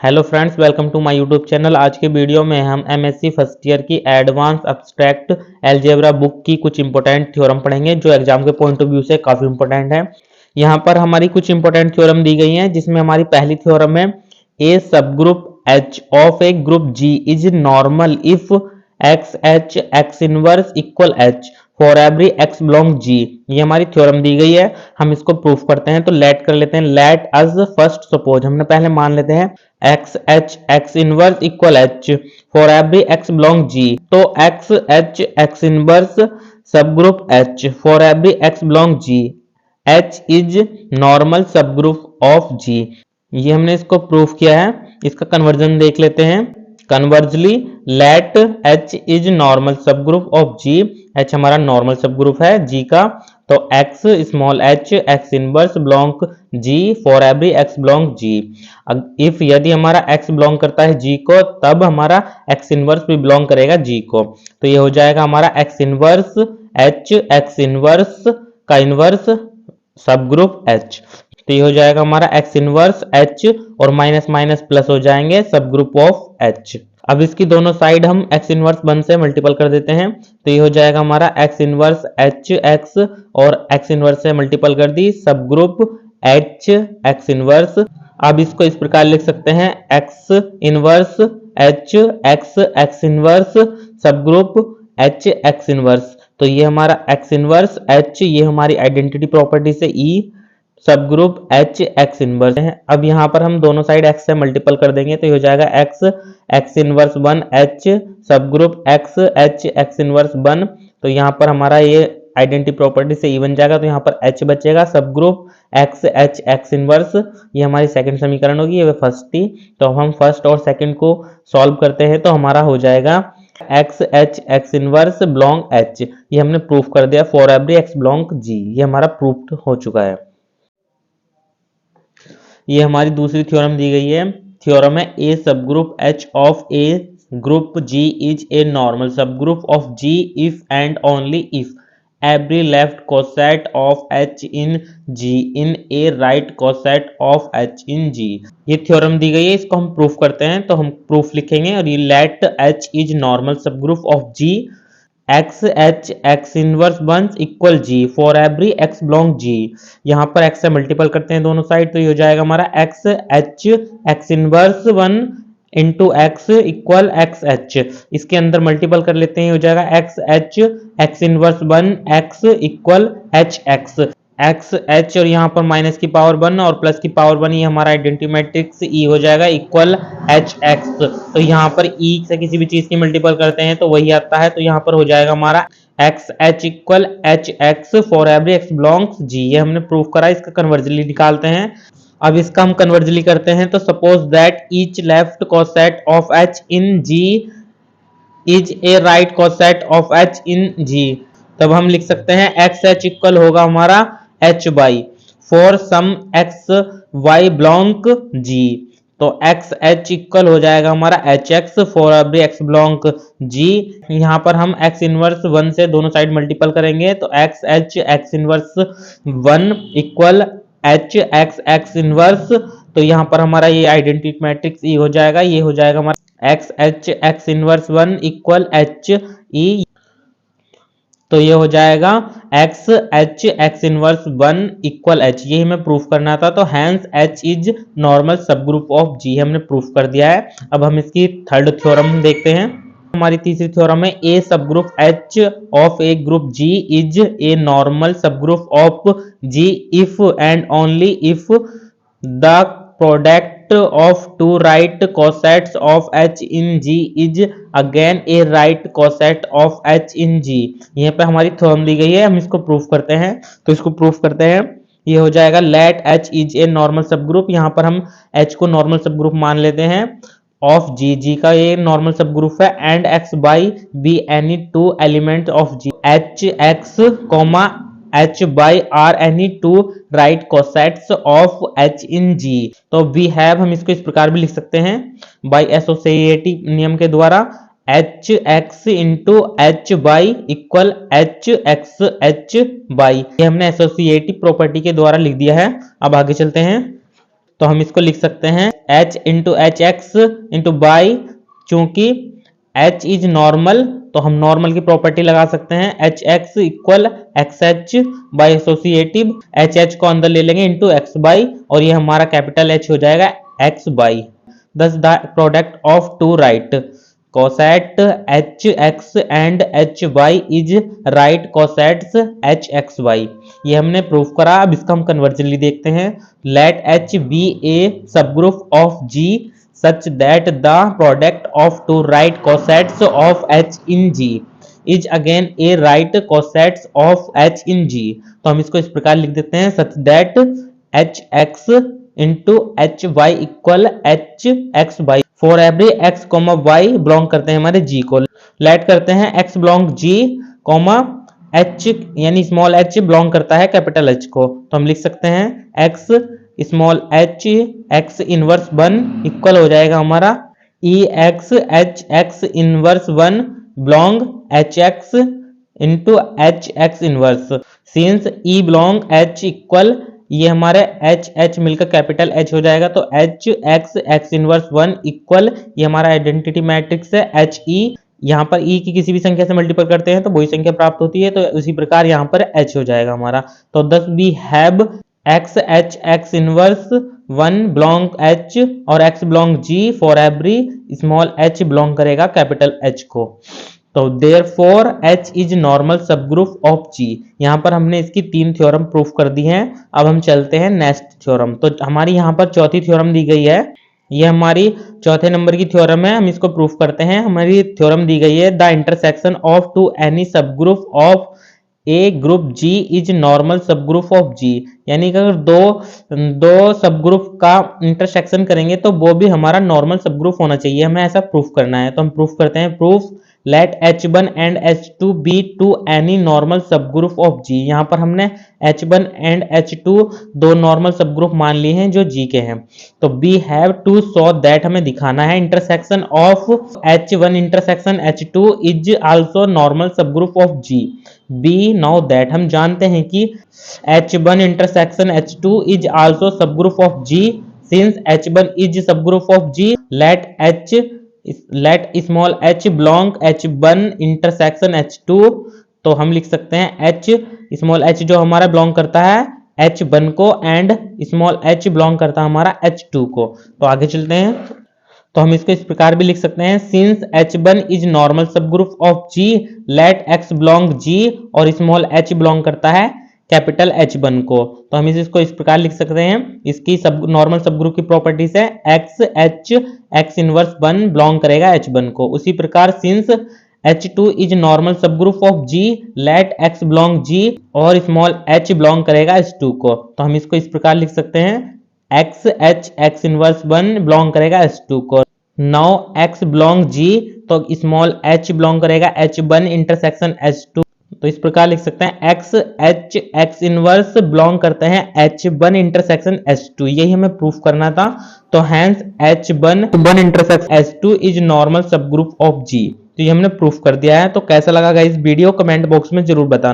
Hello friends, welcome to my YouTube channel. आज के video में हम एमएससी फर्स्ट ईयर की एडवांस एब्स्ट्रैक्ट अलजेब्रा बुक की कुछ इंपॉर्टेंट थ्योरम पढ़ेंगे जो एग्जाम के पॉइंट ऑफ व्यू से काफी इंपॉर्टेंट है। यहाँ पर हमारी कुछ इंपॉर्टेंट थ्योरम दी गई हैं, जिसमें हमारी पहली थ्योरम है a subgroup H of a group G is normal if x H x inverse equal H for every x belong G. ये हमारी थ्योरम दी गई है, हम इसको प्रूफ करते हैं। तो लेट कर लेते हैं, लेट अस फर्स्ट सपोज, हमने पहले मान लेते हैं x H x inverse equal H for every x belong G. तो x H x inverse subgroup H for every x belong G, H is normal सब ग्रुप ऑफ जी। ये हमने इसको प्रूफ किया है। इसका कन्वर्जन देख लेते हैं। Conversely let H is normal सब ग्रुप ऑफ जी, एच हमारा नॉर्मल सब ग्रुप है जी का। तो x small h x inverse belong G for every x belong G. If यदि हमारा एक्स बिलोंग करता है जी को, तब हमारा एक्स इनवर्स भी बिलोंग करेगा जी को। तो ये हो जाएगा हमारा x inverse H x inverse का इनवर्स सब ग्रुप एच। तो ये हो जाएगा हमारा एक्स इनवर्स एच और माइनस माइनस प्लस हो जाएंगे सब ग्रुप ऑफ एच। अब इसकी दोनों साइड हम एक्स इनवर्स 1 से मल्टीपल कर देते हैं। तो ये हो जाएगा हमारा एक्स इनवर्स एच एक्स और एक्स इनवर्स से मल्टीपल कर दी सब ग्रुप एच एक्स इनवर्स। अब इसको इस प्रकार लिख सकते हैं x inverse H x x inverse subgroup H x inverse. तो ये हमारा एक्स इनवर्स एच, ये हमारी आइडेंटिटी प्रॉपर्टी से ई सब ग्रुप एच एक्स इनवर्स है। अब यहाँ पर हम दोनों साइड एक्स से मल्टीपल कर देंगे, तो ये हो जाएगा एक्स एक्स इनवर्स 1 एच सब group x H x inverse 1। तो यहाँ पर हमारा ये आइडेंटिटी प्रॉपर्टी से ई बन जाएगा, तो यहाँ पर एच बचेगा सब group x H x inverse. ये हमारी सेकंड समीकरण होगी, ये फर्स्ट थी। तो हम फर्स्ट और सेकंड को सॉल्व करते हैं, तो हमारा हो जाएगा x H x inverse belong H. ये हमने प्रूफ कर दिया for every x belong G. ये हमारा प्रूफ हो चुका है। ये हमारी दूसरी थ्योरम दी गई है। थ्योरम है a subgroup H of a group G is a normal सब group of G if and only if every left coset of H in G in a right coset of H in G. ये theorem दी गई है, इसको हम proof करते हैं। तो हम प्रूफ लिखेंगे और ये लेट एच इज नॉर्मल सब group of G x H x inverse 1 equal G for every x belong G. यहाँ पर एक्स से मल्टीपल करते हैं दोनों साइड, तो ये हो जाएगा हमारा x H x inverse 1 into x equal x H. इसके अंदर मल्टीपल कर लेते हैं, हो जाएगा x H x inverse 1 x equal H x x H और यहाँ पर माइनस की पावर 1 और प्लस की पावर 1, ये हमारा आइडेंटिटी मैट्रिक्स ई हो जाएगा इक्वल एच एक्स। तो यहाँ पर ई से किसी भी चीज की मल्टीपल करते हैं तो वही आता है। तो यहाँ पर हो जाएगा हमारा x H equal H x for every x belongs G. ये हमने प्रूफ करा, इसका कन्वर्जली निकालते हैं। अब इसका हम कन्वर्जली करते हैं, तो suppose that each left coset of H in G is a right coset of H in G. तब हम लिख सकते हैं एक्स एच इक्वल होगा हमारा H y for some x y belong G. तो एक्स एच इक्वल हो जाएगा हमारा H x for every x belong G. यहाँ पर हम एक्स इनवर्स 1 से दोनों साइड मल्टीपल करेंगे, तो x H x inverse 1 equal H x x inverse. तो यहाँ पर हमारा ये आइडेंटिटी मैट्रिक्स ई हो जाएगा, ये हो जाएगा हमारा x H x inverse 1 equal H E. तो ये हो जाएगा x H x inverse 1 equal H. ये हमें प्रूफ करना था, तो हैंस एच इज नॉर्मल सब ग्रुप ऑफ जी हमने प्रूफ कर दिया है। अब हम इसकी थर्ड थ्योरम देखते हैं। हमारी तीसरी थ्योरम है a subgroup H of a group G is a normal सब group of G if and only if the product of two right cosets of H in G is again a right coset of H in G. यहाँ पे हमारी theorem दी गई है, हम इसको proof करते हैं। तो इसको प्रूफ करते हैं, ये हो जाएगा let H is a normal सब ग्रुप। यहाँ पर हम एच को नॉर्मल सब ग्रुप मान लेते हैं ऑफ जी, जी का ये नॉर्मल सब ग्रुप है। And x y be any two element of G H x comma H y are any two right cosets of H in G. तो वी हैव, हम इसको इस प्रकार भी लिख सकते हैं बाई एसोसिएटिव नियम के द्वारा, H x into H by equal H x H by. ये हमने एसोसिएटिव प्रॉपर्टी के द्वारा लिख दिया है। अब आगे चलते हैं। तो हम इसको लिख सकते हैं h into H x into by, चूंकि h इज नॉर्मल तो हम नॉर्मल की प्रॉपर्टी लगा सकते हैं, H x equal x H by associative, H H को अंदर ले लेंगे इंटू एक्स बाई, और ये हमारा कैपिटल H हो जाएगा x by. Thus the product of two right cosat hx and hy is right cosats hxy। ये हमने प्रूफ करा। अब इसका हम कन्वर्जनली देखते हैं। Let h be a subgroup of G such that the product of two right cosats of h in G is again a right cosats of h in G। तो हम इसको इस प्रकार लिख देते हैं such that hx into H y equal H x by for every x comma y belong करते हैं हमारे जी को। लेट करते हैं x belong G comma H यानी स्मॉल एच बिलोंग करता है कैपिटल एच को, तो हम लिख सकते हैं x small h x inverse 1 equal हो जाएगा हमारा e x H x inverse 1 belong H x into H x inverse. Since e belong H equal, ये हमारे एच एच मिलकर कैपिटल एच हो जाएगा, तो H x x inverse 1 equal, ये हमारा आइडेंटिटी मैट्रिक्स है एच ई। यहाँ पर ई की किसी भी संख्या से मल्टीपल करते हैं तो वही संख्या प्राप्त होती है, तो उसी प्रकार यहाँ पर एच हो जाएगा हमारा। तो thus we have x H x inverse 1 belong H और x belong G for every small h belong करेगा कैपिटल एच को। तो therefore H इज नॉर्मल सबग्रुप ऑफ G। यहाँ पर हमने इसकी 3 थ्योरम प्रूफ कर दी हैं। अब हम चलते हैं नेक्स्ट थ्योरम। तो हमारी यहाँ पर चौथी थ्योरम दी गई है, ये हमारी चौथे नंबर की थ्योरम है। हम इसको प्रूफ करते हैं। हमारी थ्योरम दी गई है the intersection of two any subgroup of a group G is normal subgroup of G. यानी कि अगर दो सबग्रुप का इंटरसेक्शन करेंगे तो वो भी हमारा नॉर्मल सबग्रुप होना चाहिए, हमें ऐसा प्रूफ करना है। तो हम प्रूफ करते हैं। Proof let H1 and H2 be two any normal subgroup of G। यहाँ पर हमने H1 एंड H2 दो नॉर्मल सबग्रुप मान लिए हैं जो G के हैं। तो we have to show that, हमें दिखाना है intersection of H1 intersection H2 is also normal subgroup of G। Be now that, हम जानते हैं कि H1 intersection H2 is also subgroup of G। Since H1 is subgroup of G, let small h belong H1 intersection H2। तो हम लिख सकते हैं h small h जो हमारा बिलोंग करता है H1 को एंड स्मॉल h बिलोंग करता है हमारा H2 को। तो आगे चलते हैं। तो हम इसको इस प्रकार भी लिख सकते हैं since H1 is normal subgroup of G, let x belong G और स्मॉल h बिलोंग करता है कैपिटल H1 को। तो हम इसको इस प्रकार लिख सकते हैं। इसकी सब नॉर्मल सबग्रुप की प्रॉपर्टीज है x h x inverse 1 belong करेगा H1 को। उसी प्रकार since H2 is normal subgroup of G, let x belong G और स्मॉल h बिलोंग करेगा H2 को। तो हम इसको इस प्रकार लिख सकते हैं x h x inverse 1 belong करेगा H2 को। नाउ x बिलोंग G तो स्मॉल h बिलोंग करेगा H1 इंटरसेक्शन H2। तो इस प्रकार लिख सकते हैं x h x inverse belong करते हैं H1 इंटरसेक्शन H2। यही हमें प्रूफ करना था। तो hence H1 intersection H2 is normal subgroup of G। तो ये हमने प्रूफ कर दिया है। तो कैसा लगा गाइस वीडियो, कमेंट बॉक्स में जरूर बताना।